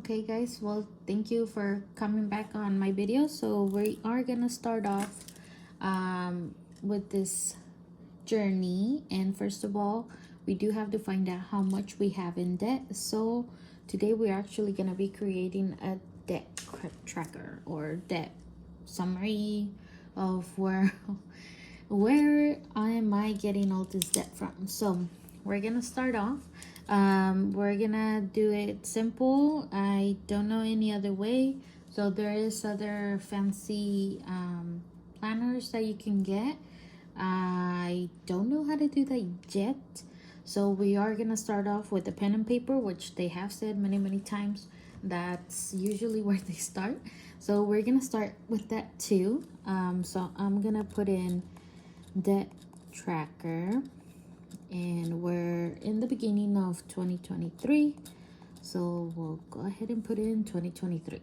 Okay guys, well, thank you for coming back on my video. So we are gonna start off with this journey, and first of all, we do have to find out how much we have in debt. So today we're actually gonna be creating a debt tracker or debt summary of where am I getting all this debt from. So we're gonna start off. We're gonna do it simple. I don't know any other way. So there is other fancy planners that you can get. I don't know how to do that yet. So we are gonna start off with a pen and paper, which they have said many times that's usually where they start. So we're gonna start with that too. So I'm gonna put in debt tracker, and we're in the beginning of 2023, so we'll go ahead and put in 2023.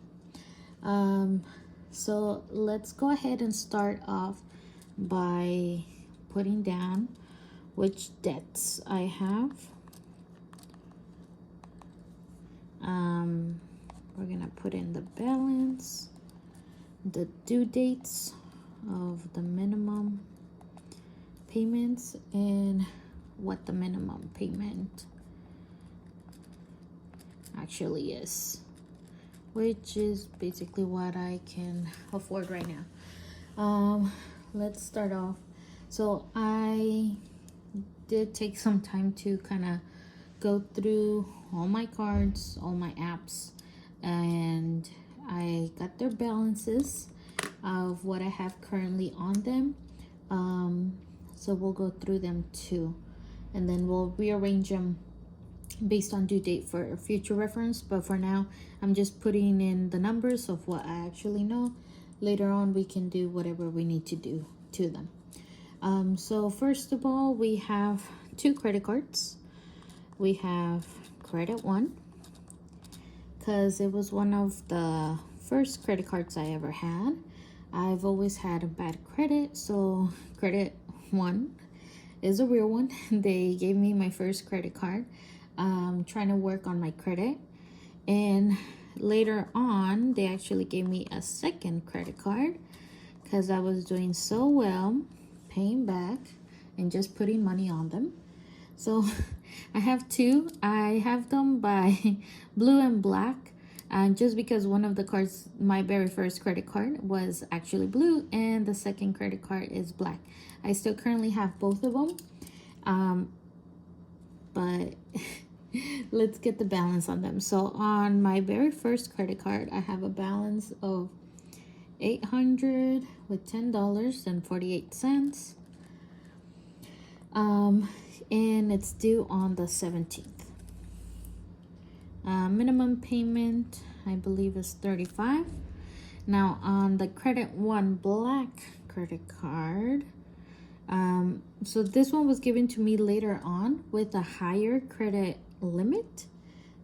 So let's go ahead and start off by putting down which debts I have. We're gonna put in the balance, the due dates of the minimum payments, and what the minimum payment actually is, which is basically what I can afford right now. Let's start off. So I did take some time to kind of go through all my cards, all my apps, and I got their balances of what I have currently on them. So we'll go through them too, and then we'll rearrange them based on due date for future reference. But for now, I'm just putting in the numbers of what I actually know. Later on, we can do whatever we need to do to them. So first of all, we have two credit cards. We have Credit One, because it was one of the first credit cards I ever had. I've always had a bad credit, so Credit One is a real one. They gave me my first credit card, trying to work on my credit, and later on they actually gave me a second credit card because I was doing so well paying back and just putting money on them. So I have two. I have them by Blue and Black, just because one of the cards, my very first credit card, was actually blue, and the second credit card is black. I still currently have both of them, but let's get the balance on them. So on my very first credit card, I have a balance of $800 with $10.48. And it's due on the 17th. Minimum payment, I believe, is $35. Now on the Credit One Black credit card, so this one was given to me later on with a higher credit limit.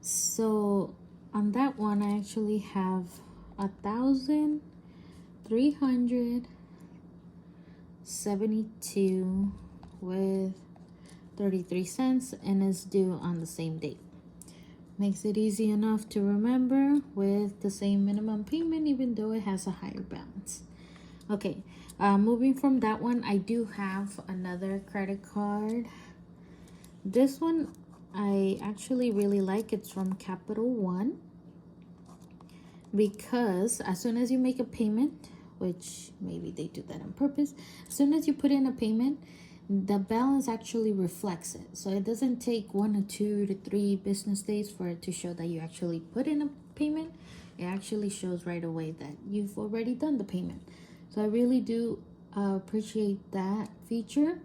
So on that one, I actually have $1,372 with 33 cents, and is due on the same date. Makes it easy enough to remember with the same minimum payment, even though it has a higher balance. Okay, moving from that one, I do have another credit card. This one I actually really like. It's from Capital One, because as soon as you make a payment, which maybe they do that on purpose, as soon as you put in a payment, the balance actually reflects it. So it doesn't take 1 or 2 to 3 business days for it to show that you actually put in a payment. It actually shows right away that you've already done the payment. So I really do appreciate that feature.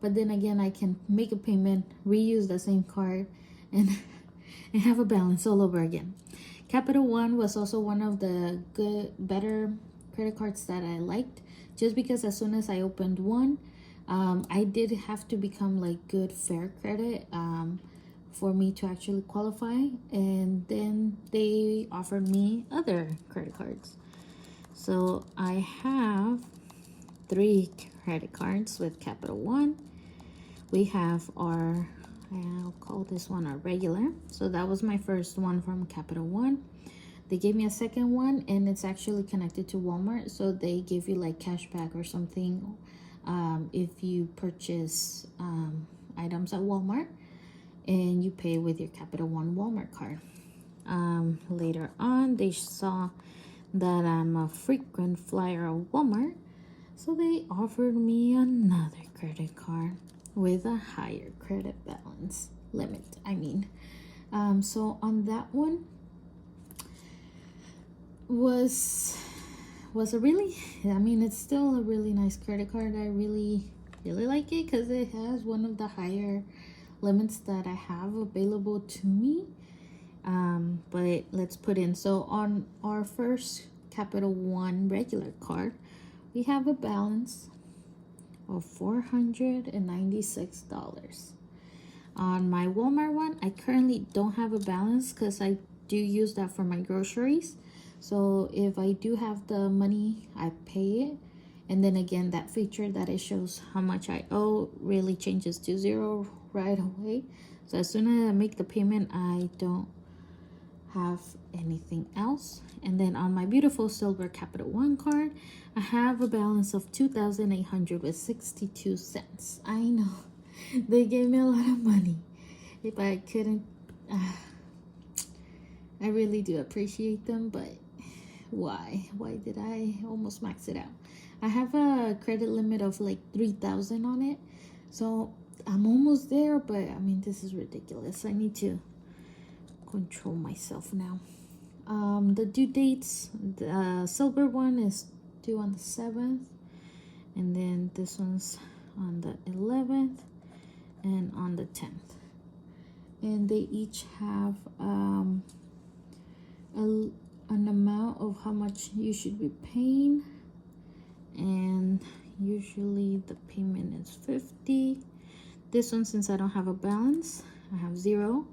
But then again, I can make a payment, reuse the same card, and and have a balance all over again. Capital One was also one of the better credit cards that I liked, just because as soon as I opened one, I did have to become like good fair credit for me to actually qualify, and then they offered me other credit cards. So I have 3 credit cards with Capital One. We have our I'll call this one a regular. So that was my first one from Capital One. They gave me a second one, and it's actually connected to Walmart, so they give you like cash back or something if you purchase items at Walmart and you pay with your Capital One Walmart card. Later on, they saw that I'm a frequent flyer of Walmart, so they offered me another credit card with a higher credit balance limit. So on that one was a really, it's still a really nice credit card. I really like it because it has one of the higher limits that I have available to me. But let's put in, so on our first Capital One regular card, we have a balance of $496. On my Walmart one, I currently don't have a balance because I do use that for my groceries. So if I do have the money, I pay it. And then again, that feature that it shows how much I owe really changes to zero right away. So as soon as I make the payment, I don't have anything else. And then on my beautiful silver Capital One card, I have a balance of $2,862. I know they gave me a lot of money. If I couldn't, I really do appreciate them, but why did I almost max it out? I have a credit limit of like 3,000 on it, so I'm almost there, but this is ridiculous. I need to control myself now. The due dates, the silver one is due on the 7th, and then this one's on the 11th and on the 10th, and they each have an amount of how much you should be paying, and usually the payment is $50. This one, since I don't have a balance, I have zero.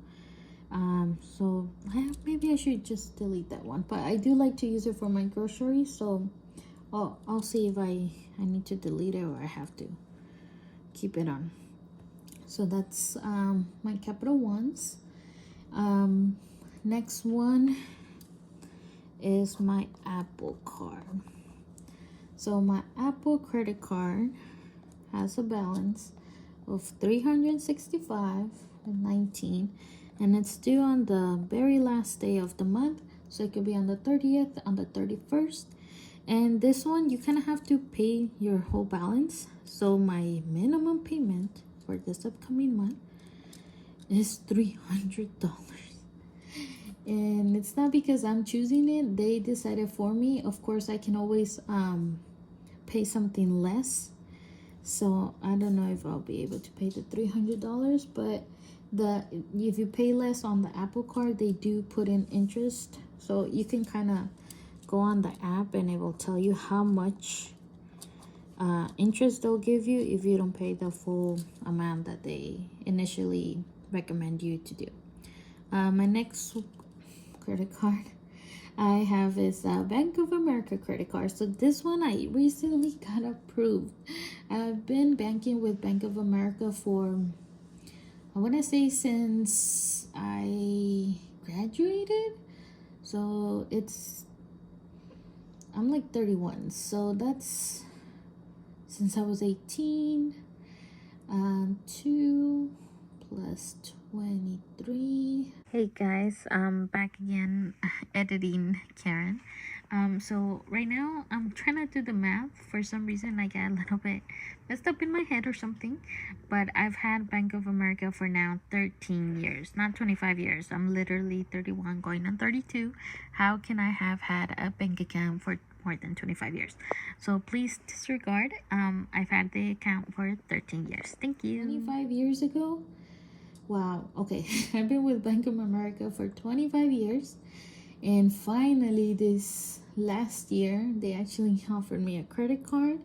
So maybe I should just delete that one, but I do like to use it for my groceries, so I'll see if I need to delete it or I have to keep it on. So that's my Capital Ones. Next one is my Apple card. So my Apple credit card has a balance of $365.19, and it's due on the very last day of the month, so it could be on the 30th, on the 31st. And this one, you kind of have to pay your whole balance. So my minimum payment for this upcoming month is $300. And it's not because I'm choosing it, they decided for me. Of course, I can always pay something less, so I don't know if I'll be able to pay the $300, but if you pay less on the Apple card, they do put in interest, so you can kind of go on the app and it will tell you how much interest they'll give you if you don't pay the full amount that they initially recommend you to do. My next credit card I have is a Bank of America credit card. So this one I recently got approved. I've been banking with Bank of America for, I want to say, since I graduated. So I'm like 31. So that's since I was 18. 2 plus 23. Hey guys, I'm back again editing Karen. So right now I'm trying to do the math. For some reason I got a little bit messed up in my head or something, but I've had Bank of America for now 13 years, not 25 years. I'm literally 31 going on 32. How can I have had a bank account for more than 25 years? So please disregard. I've had the account for 13 years. Thank you. 25 years ago? Wow, okay. I've been with Bank of America for 25 years, and finally this last year they actually offered me a credit card,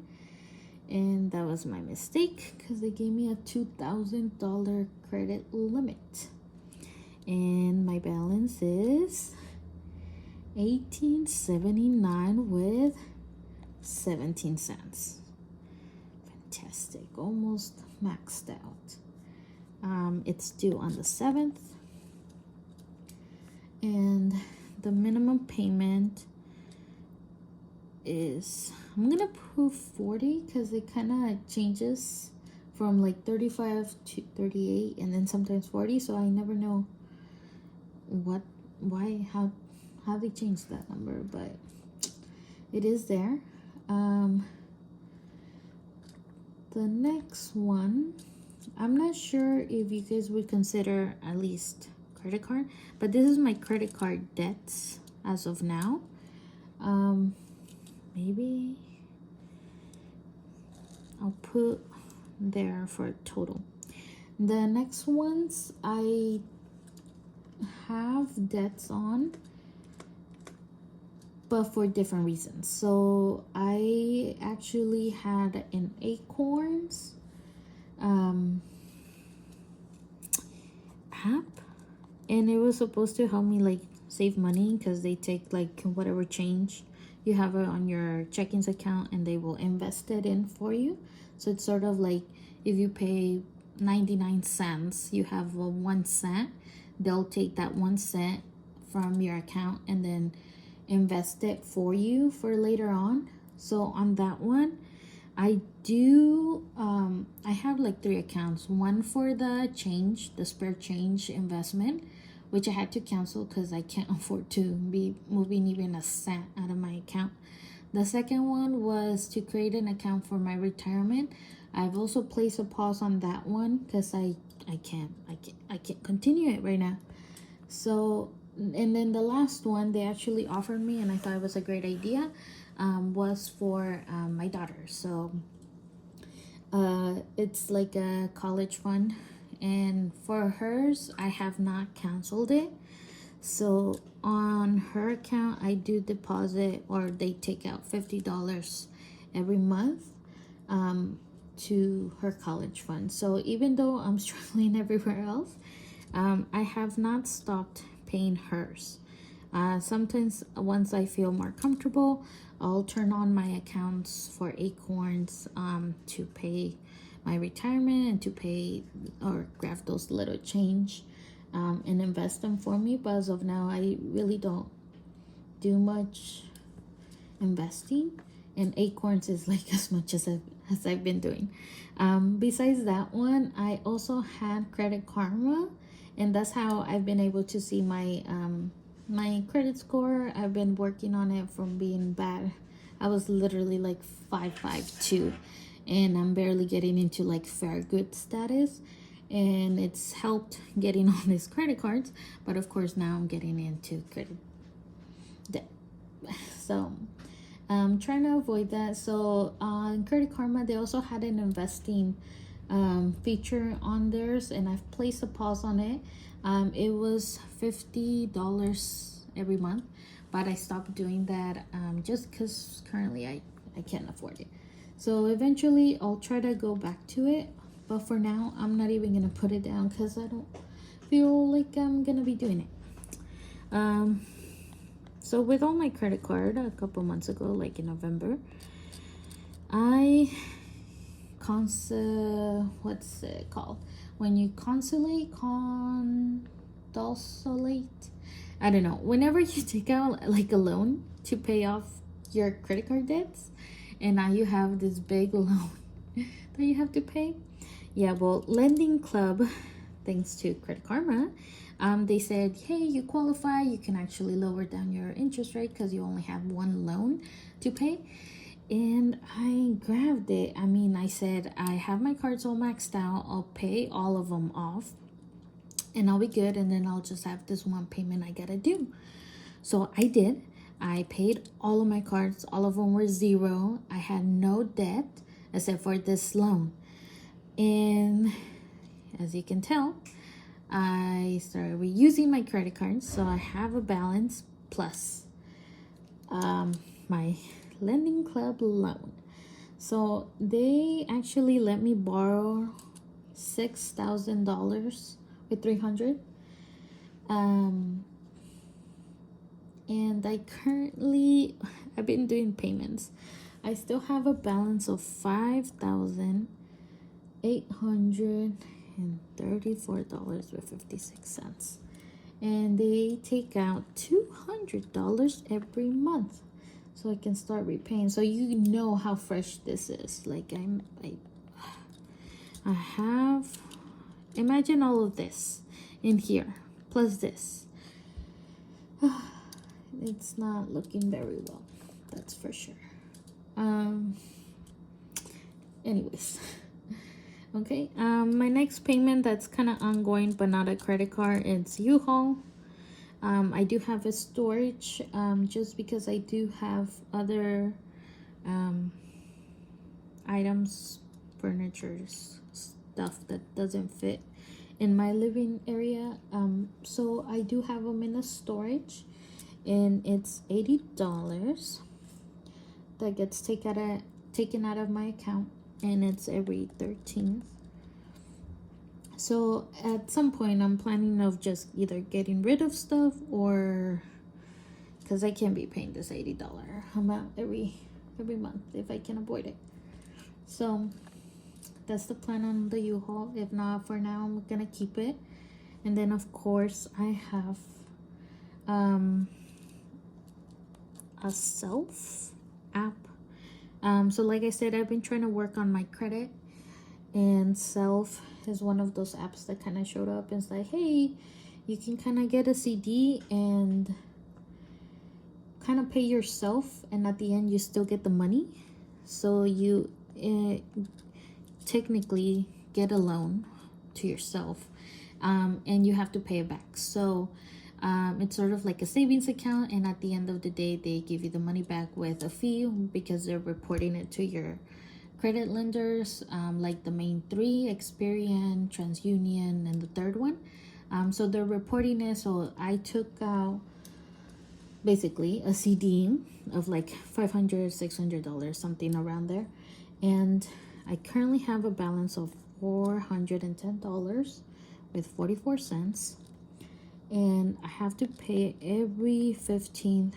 and that was my mistake because they gave me a $2,000 credit limit, and my balance is $18.79 with 17 cents. Fantastic, almost maxed out. It's due on the 7th, and the minimum payment is, I'm gonna put 40 because it kind of changes from like 35 to 38 and then sometimes 40, so I never know how they changed that number, but it is there. The next one, I'm not sure if you guys would consider at least credit card, but this is my credit card debts as of now. Maybe I'll put there for total. The next ones I have debts on, but for different reasons. So I actually had an Acorns app, and it was supposed to help me like save money because they take like whatever change you have it on your checkings account and they will invest it in for you. So it's sort of like if you pay 99 cents, you have 1 cent, they'll take that 1 cent from your account and then invest it for you for later on. So on that one, I do I have like 3 accounts. One for the change, the spare change investment, which I had to cancel because I can't afford to be moving even a cent out of my account. The second one was to create an account for my retirement. I've also placed a pause on that one because I can't continue it right now. So, and then the last one they actually offered me and I thought it was a great idea, was for my daughter. So it's like a college fund, and for hers I have not canceled it. So on her account I do deposit, or they take out $50 every month to her college fund. So even though I'm struggling everywhere else, I have not stopped paying hers. Sometimes once I feel more comfortable, I'll turn on my accounts for Acorns to pay my retirement and to pay or grab those little change and invest them for me. But as of now, I really don't do much investing, and Acorns is like as much as I've been doing. Besides that one, I also had Credit Karma, and that's how I've been able to see my my credit score. I've been working on it from being bad. I was literally like 552, and I'm barely getting into like fair good status, and it's helped getting on these credit cards. But of course now I'm getting into credit debt, so I'm trying to avoid that. So on Credit Karma, they also had an investing feature on theirs, and I've placed a pause on it. It was $50 every month, but I stopped doing that just because currently I can't afford it. So eventually I'll try to go back to it, but for now I'm not even gonna put it down because I don't feel like I'm gonna be doing it. So with all my credit card a couple months ago, like in November, I what's it called? When you consolidate, I don't know. Whenever you take out like a loan to pay off your credit card debts, and now you have this big loan that you have to pay. Yeah, well, Lending Club, thanks to Credit Karma, they said, hey, you qualify, you can actually lower down your interest rate because you only have one loan to pay. And I grabbed it. I mean, I said, I have my cards all maxed out, I'll pay all of them off and I'll be good, and then I'll just have this one payment I gotta do. So I did. I paid all of my cards, all of them were zero. I had no debt except for this loan. And as you can tell, I started reusing my credit cards, so I have a balance plus my Lending Club loan. So they actually let me borrow $6,000 with 300. And I've been doing payments. I still have a balance of $5,800 and $34.56. And they take out $200 every month, so I can start repaying. So you know how fresh this is. Like I have, imagine all of this in here plus this. It's not looking very well, that's for sure. Anyways. Okay, my next payment that's kind of ongoing but not a credit card, it's U-Haul. I do have a storage, just because I do have other items, furniture, stuff that doesn't fit in my living area. So I do have them in a storage, and it's $80 that gets taken out of my account, and it's every 13th. So at some point I'm planning of just either getting rid of stuff, or because I can't be paying this $80 amount every month if I can avoid it. So that's the plan on the U-Haul. If not, for now I'm gonna keep it. And then of course I have a Self app. So like I said, I've been trying to work on my credit, and Self is one of those apps that kind of showed up and it's like, hey, you can kind of get a CD and kind of pay yourself, and at the end you still get the money. So you technically get a loan to yourself, and you have to pay it back. So it's sort of like a savings account, and at the end of the day they give you the money back with a fee, because they're reporting it to your credit lenders, like the main three, Experian, TransUnion, and the third one. So they're reporting it. So I took out basically a CD of like $500, $600, something around there, and I currently have a balance of $410 with 44 cents, and I have to pay every 15th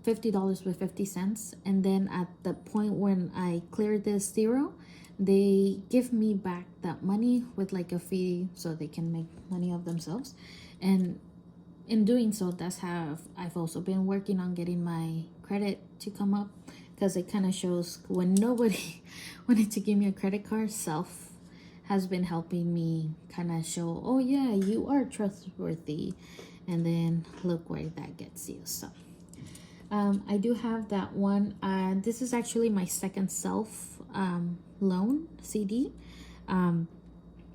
$50 with 50 cents. And then at the point when I clear this zero, they give me back that money with like a fee, so they can make money of themselves. And in doing so, that's how I've also been working on getting my credit to come up, because it kind of shows when nobody wanted to give me a credit card, Self has been helping me kind of show, oh yeah, you are trustworthy. And then look where that gets you. So I do have that one. This is actually my second Self loan CD.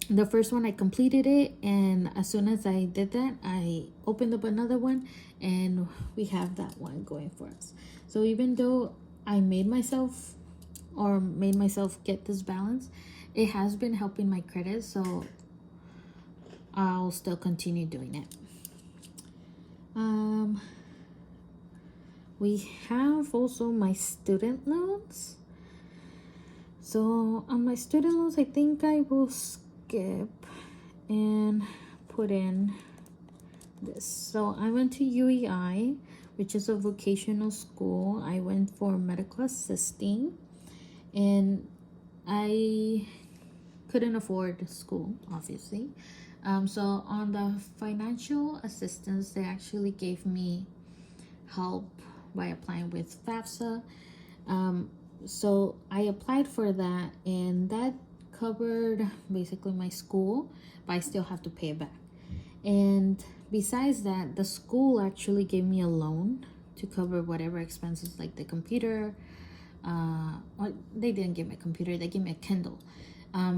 The first one I completed it, and as soon as I did that, I opened up another one, and we have that one going for us. So even though I made myself get this balance, it has been helping my credit, so I'll still continue doing it. We have also my student loans. So on my student loans, I think I will skip and put in this. So I went to UEI, which is a vocational school. I went for medical assisting, and I couldn't afford school, obviously. So on the financial assistance, they actually gave me help by applying with FAFSA. So I applied for that, and that covered basically my school, but I still have to pay it back. And besides that, the school actually gave me a loan to cover whatever expenses, like the computer. Well, they didn't give me a computer, they gave me a Kindle.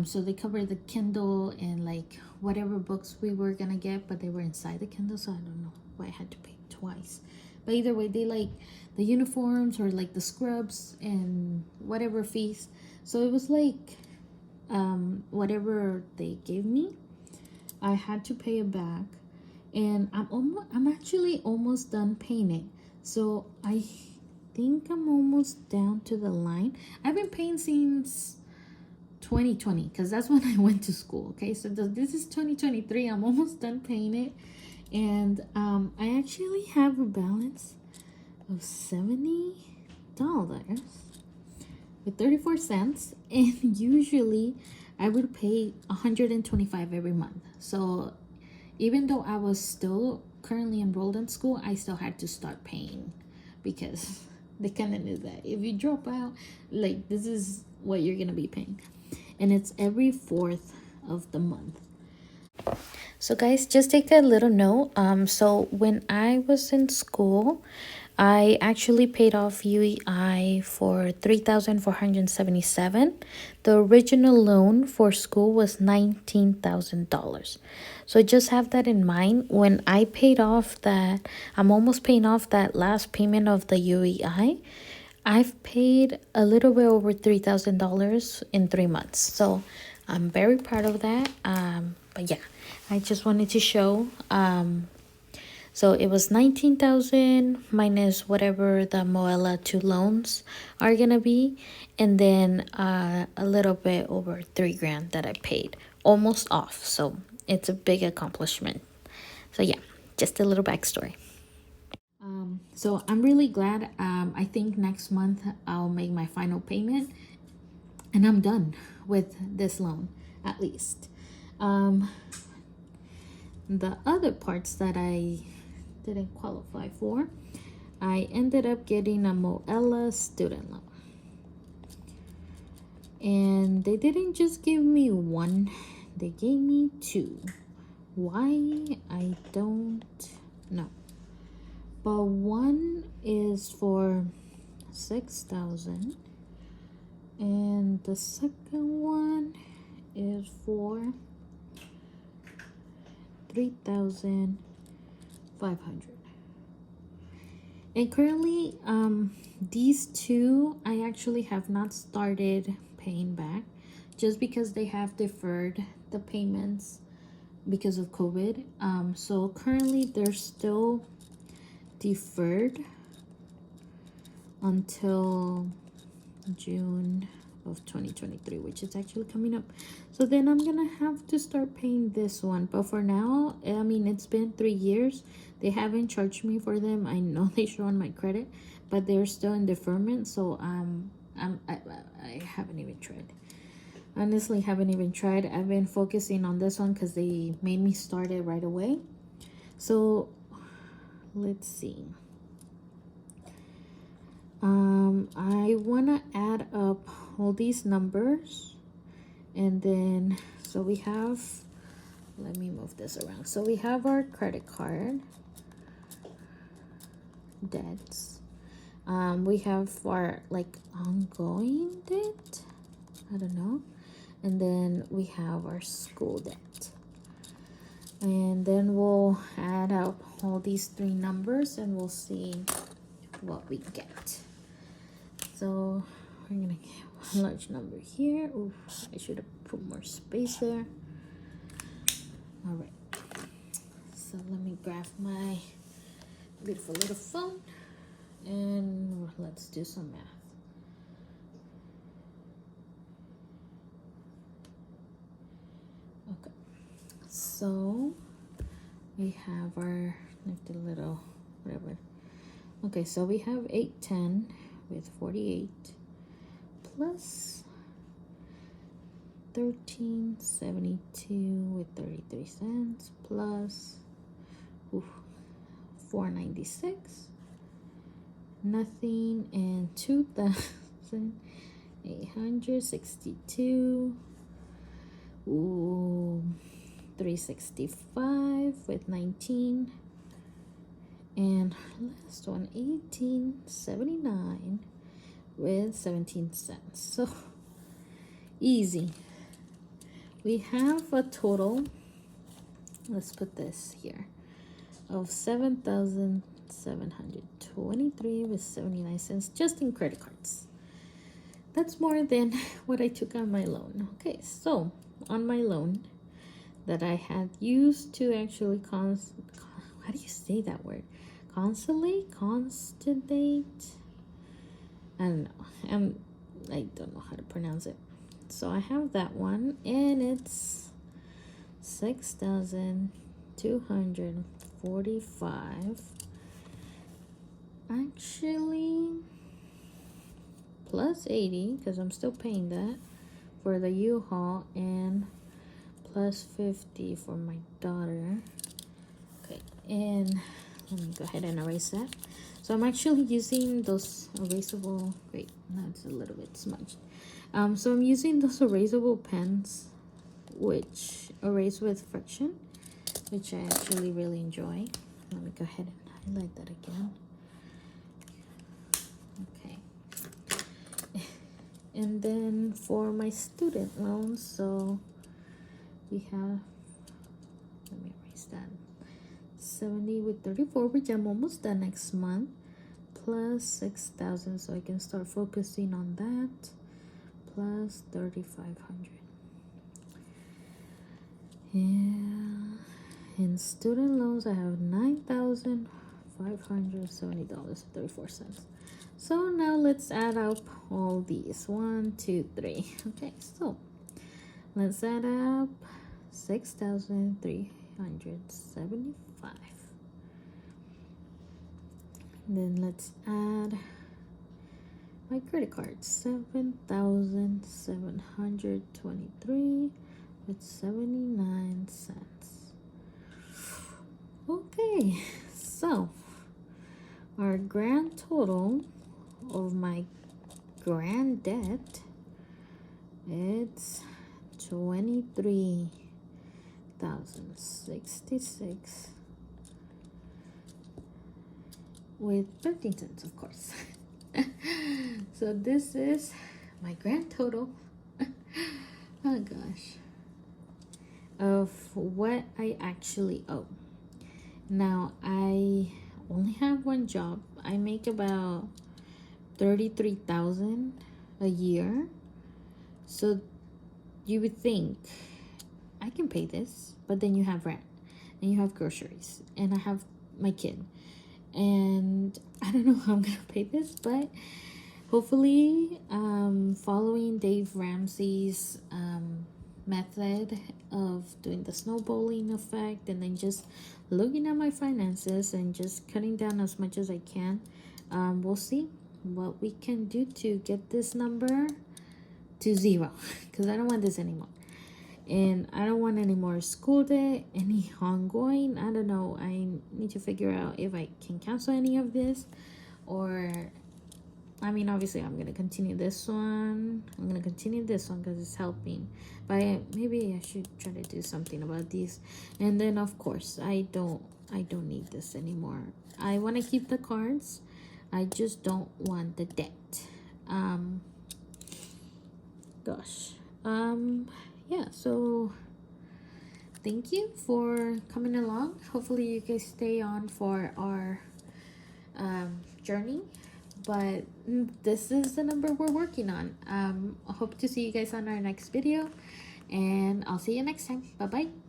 So they covered the Kindle and like whatever books we were gonna get, but they were inside the Kindle, so I don't know why I had to pay twice. But either way, they like the uniforms or like the scrubs and whatever fees. So it was like whatever they gave me, I had to pay it back, and I'm actually almost done paying it. So I think I'm almost down to the line. I've been paying since 2020, because that's when I went to school. Okay, so this is 2023. I'm almost done paying it, and I actually have a balance of $70 with 34 cents. And usually I would pay 125 every month. So even though I was still currently enrolled in school, I still had to start paying because they kind of knew that if you drop out, like, this is what you're gonna be paying. And it's every 4th of the month. So guys, just take a little note. So when I was in school, I actually paid off UEI for 3,477. The original loan for school was $19,000. So just have that in mind. When I paid off that, I'm almost paying off that last payment of the UEI. I've paid a little bit over $3,000 in 3 months. So I'm very proud of that. But yeah, I just wanted to show. So it was 19,000 minus whatever the Moella 2 loans are gonna be, and then a little bit over 3 grand that I paid, almost off. So it's a big accomplishment. So yeah, just a little backstory. So I'm really glad. I think next month I'll make my final payment, and I'm done with this loan, at least. The other parts that I didn't qualify for, I ended up getting a Moella student loan. And they didn't just give me one, they gave me 2. Why? I don't know. But one is for 6,000, and the second one is for 3,500. And currently, these 2 I actually have not started paying back, just because they have deferred the payments because of COVID. So currently they're still deferred until June of 2023, which is actually coming up. So then I'm gonna have to start paying this one. But for now, I mean, it's been 3 years. They haven't charged me for them. I know they show on my credit, but they're still in deferment. So I haven't even tried. Honestly, haven't even tried. I've been focusing on this one because they made me start it right away. So let's see. I want to add up all these numbers, and then so we have, let me move this around. So we have our credit card debts. We have our like ongoing debt, I don't know, and then we have our school debt, and then we'll add up all these 3 numbers and we'll see what we get. So we're gonna get one large number here. Ooh, I should have put more space there. All right, so let me grab my beautiful little phone and let's do some math. Okay, so we have our nifty little whatever. Okay, so we have 810 with 48 plus 1372 with 33 cents plus 496, nothing, and 2,862. 365 with 19, and last one 1879 with 17 cents. So easy. We have a total, let's put this here, of 7,723 with 79 cents just in credit cards. That's more than what I took on my loan. Okay, so on my loan that I had used to actually how do you say that word? Constellate? I don't know. I don't know how to pronounce it. So I have that one, and it's 6,245. Actually, plus 80, because I'm still paying that, for the U-Haul and plus 50 for my daughter. Okay, and let me go ahead and erase that. So I'm actually using those erasable, great, now it's a little bit smudged. So I'm using those erasable pens which erase with friction, which I actually really enjoy. Let me go ahead and highlight that again. Okay. And then for my student loans, so we have, let me erase that, 70 with 34, which I'm almost done next month, plus 6,000, so I can start focusing on that, plus 3,500. Yeah, in student loans I have $9,570.34. So now let's add up all these. 1, 2, 3. Okay, so let's add up 6,375. Then let's add my credit card, 7,723 with 79 cents. Okay, so our grand total of my grand debt, it's 23,066 with 13 cents, of course. So this is my grand total. Oh gosh, of what I actually owe. Now I only have one job. I make about 33,000 a year. So you would think I can pay this, but then you have rent and you have groceries and I have my kid. And I don't know how I'm gonna pay this, but hopefully following Dave Ramsey's method of doing the snowballing effect and then just looking at my finances and just cutting down as much as I can, we'll see what we can do to get this number to 0, because I don't want this anymore. And I don't want any more school debt, any ongoing. I don't know. I need to figure out if I can cancel any of this, or I mean, obviously I'm gonna continue this one. I'm gonna continue this one because it's helping, but maybe I should try to do something about these. And then of course I don't need this anymore. I want to keep the cards. I just don't want the debt. Yeah, so thank you for coming along. Hopefully you guys stay on for our journey, but this is the number we're working on. I hope to see you guys on our next video, and I'll see you next time. Bye bye.